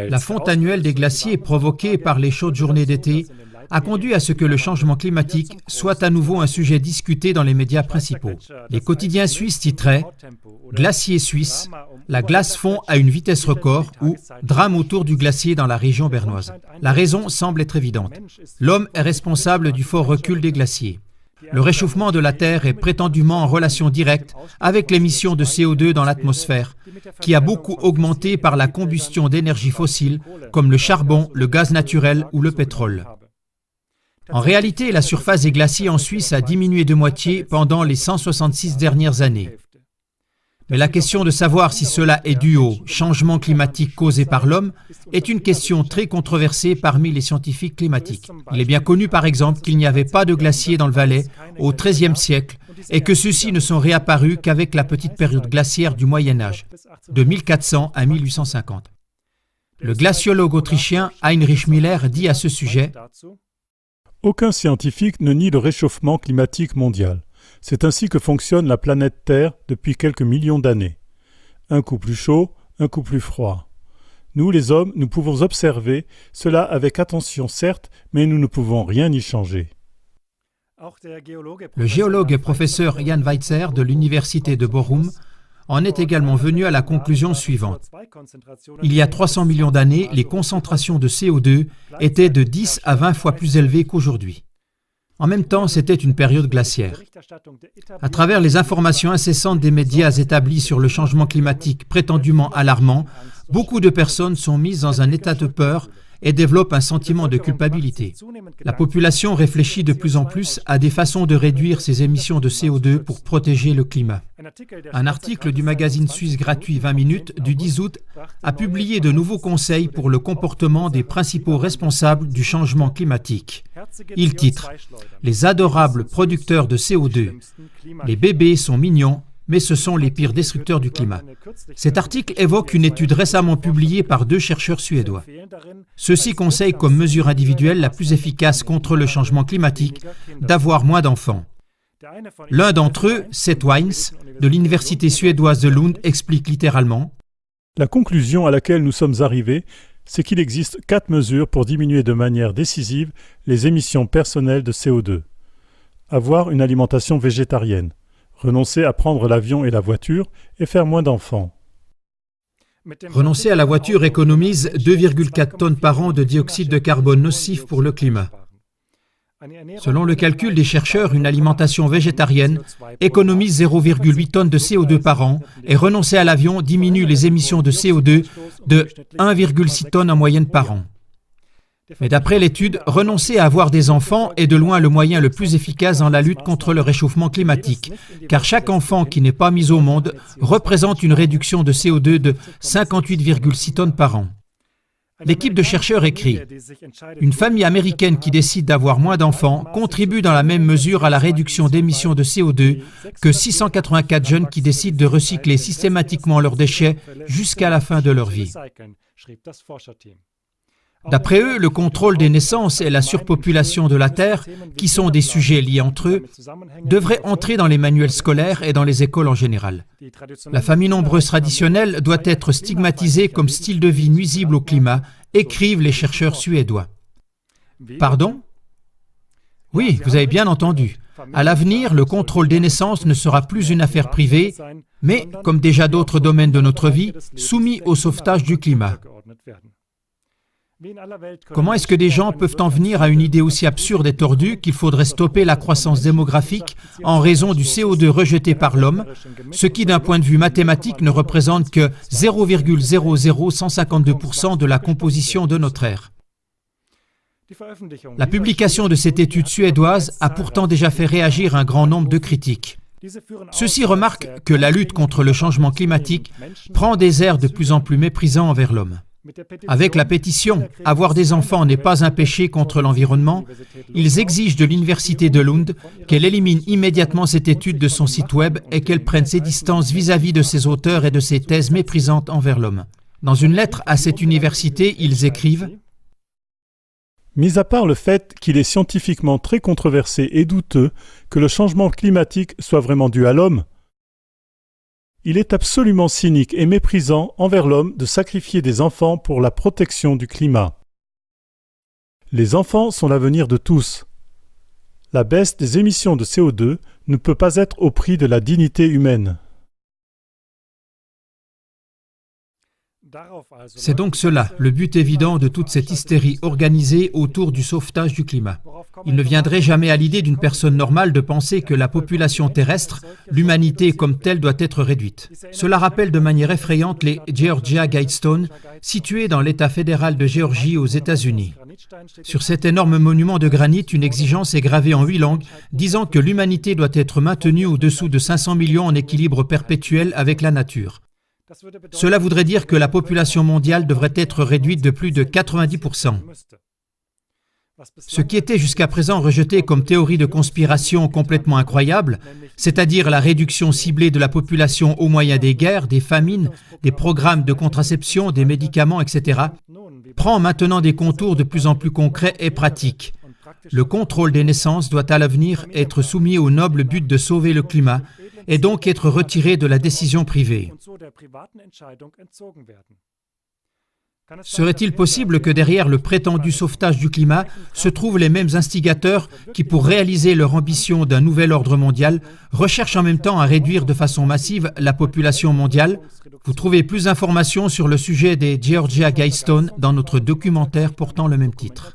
La fonte annuelle des glaciers provoquée par les chaudes journées d'été a conduit à ce que le changement climatique soit à nouveau un sujet discuté dans les médias principaux. Les quotidiens suisses titraient « Glacier suisse, la glace fond à une vitesse record » ou « Drame autour du glacier dans la région bernoise ». La raison semble être évidente. L'homme est responsable du fort recul des glaciers. Le réchauffement de la Terre est prétendument en relation directe avec l'émission de CO2 dans l'atmosphère, qui a beaucoup augmenté par la combustion d'énergies fossiles comme le charbon, le gaz naturel ou le pétrole. En réalité, la surface des glaciers en Suisse a diminué de moitié pendant les 166 dernières années. Mais la question de savoir si cela est dû au changement climatique causé par l'homme est une question très controversée parmi les scientifiques climatiques. Il est bien connu par exemple qu'il n'y avait pas de glaciers dans le Valais au XIIIe siècle et que ceux-ci ne sont réapparus qu'avec la petite période glaciaire du Moyen Âge, de 1400 à 1850. Le glaciologue autrichien Heinrich Miller dit à ce sujet « Aucun scientifique ne nie le réchauffement climatique mondial. C'est ainsi que fonctionne la planète Terre depuis quelques millions d'années. Un coup plus chaud, un coup plus froid. Nous, les hommes, nous pouvons observer cela avec attention certes, mais nous ne pouvons rien y changer. » Le géologue et professeur Jan Weitzer de l'université de Bochum en est également venu à la conclusion suivante. Il y a 300 millions d'années, les concentrations de CO2 étaient de 10 à 20 fois plus élevées qu'aujourd'hui. En même temps, c'était une période glaciaire. À travers les informations incessantes des médias établis sur le changement climatique prétendument alarmant, beaucoup de personnes sont mises dans un état de peur et développent un sentiment de culpabilité. La population réfléchit de plus en plus à des façons de réduire ses émissions de CO2 pour protéger le climat. Un article du magazine suisse gratuit 20 minutes du 10 août a publié de nouveaux conseils pour le comportement des principaux responsables du changement climatique. Il titre « Les adorables producteurs de CO2. Les bébés sont mignons, mais ce sont les pires destructeurs du climat. » Cet article évoque une étude récemment publiée par 2 chercheurs suédois. Ceux-ci conseillent comme mesure individuelle la plus efficace contre le changement climatique d'avoir moins d'enfants. L'un d'entre eux, Seth Weins, de l'université suédoise de Lund, explique littéralement « La conclusion à laquelle nous sommes arrivés, c'est qu'il existe 4 mesures pour diminuer de manière décisive les émissions personnelles de CO2. Avoir une alimentation végétarienne. Renoncer à prendre l'avion et la voiture et faire moins d'enfants. » Renoncer à la voiture économise 2,4 tonnes par an de dioxyde de carbone nocif pour le climat. Selon le calcul des chercheurs, une alimentation végétarienne économise 0,8 tonnes de CO2 par an et renoncer à l'avion diminue les émissions de CO2 de 1,6 tonnes en moyenne par an. Mais d'après l'étude, renoncer à avoir des enfants est de loin le moyen le plus efficace dans la lutte contre le réchauffement climatique, car chaque enfant qui n'est pas mis au monde représente une réduction de CO2 de 58,6 tonnes par an. L'équipe de chercheurs écrit « Une famille américaine qui décide d'avoir moins d'enfants contribue dans la même mesure à la réduction d'émissions de CO2 que 684 jeunes qui décident de recycler systématiquement leurs déchets jusqu'à la fin de leur vie. » D'après eux, le contrôle des naissances et la surpopulation de la Terre, qui sont des sujets liés entre eux, devraient entrer dans les manuels scolaires et dans les écoles en général. La famille nombreuse traditionnelle doit être stigmatisée comme style de vie nuisible au climat, écrivent les chercheurs suédois. Pardon ? Oui, vous avez bien entendu. À l'avenir, le contrôle des naissances ne sera plus une affaire privée, mais, comme déjà d'autres domaines de notre vie, soumis au sauvetage du climat. Comment est-ce que des gens peuvent en venir à une idée aussi absurde et tordue qu'il faudrait stopper la croissance démographique en raison du CO2 rejeté par l'homme, ce qui d'un point de vue mathématique ne représente que 0,00152% de la composition de notre ère. La publication de cette étude suédoise a pourtant déjà fait réagir un grand nombre de critiques. Ceux-ci remarquent que la lutte contre le changement climatique prend des airs de plus en plus méprisants envers l'homme. Avec la pétition « Avoir des enfants n'est pas un péché contre l'environnement », ils exigent de l'université de Lund qu'elle élimine immédiatement cette étude de son site web et qu'elle prenne ses distances vis-à-vis de ses auteurs et de ses thèses méprisantes envers l'homme. Dans une lettre à cette université, ils écrivent « Mis à part le fait qu'il est scientifiquement très controversé et douteux que le changement climatique soit vraiment dû à l'homme, Il est absolument cynique et méprisant envers l'homme de sacrifier des enfants pour la protection du climat. Les enfants sont l'avenir de tous. La baisse des émissions de CO2 ne peut pas être au prix de la dignité humaine. C'est donc cela, le but évident de toute cette hystérie organisée autour du sauvetage du climat. Il ne viendrait jamais à l'idée d'une personne normale de penser que la population terrestre, l'humanité comme telle, doit être réduite. Cela rappelle de manière effrayante les Georgia Guidestones, situés dans l'État fédéral de Géorgie aux États-Unis. Sur cet énorme monument de granit, une exigence est gravée en 8 langues, disant que l'humanité doit être maintenue au-dessous de 500 millions en équilibre perpétuel avec la nature. Cela voudrait dire que la population mondiale devrait être réduite de plus de 90%. Ce qui était jusqu'à présent rejeté comme théorie de conspiration complètement incroyable, c'est-à-dire la réduction ciblée de la population au moyen des guerres, des famines, des programmes de contraception, des médicaments, etc., prend maintenant des contours de plus en plus concrets et pratiques. Le contrôle des naissances doit à l'avenir être soumis au noble but de sauver le climat et donc être retiré de la décision privée. Serait-il possible que derrière le prétendu sauvetage du climat se trouvent les mêmes instigateurs qui, pour réaliser leur ambition d'un nouvel ordre mondial, recherchent en même temps à réduire de façon massive la population mondiale? Vous trouvez plus d'informations sur le sujet des Georgia Guidestones dans notre documentaire portant le même titre.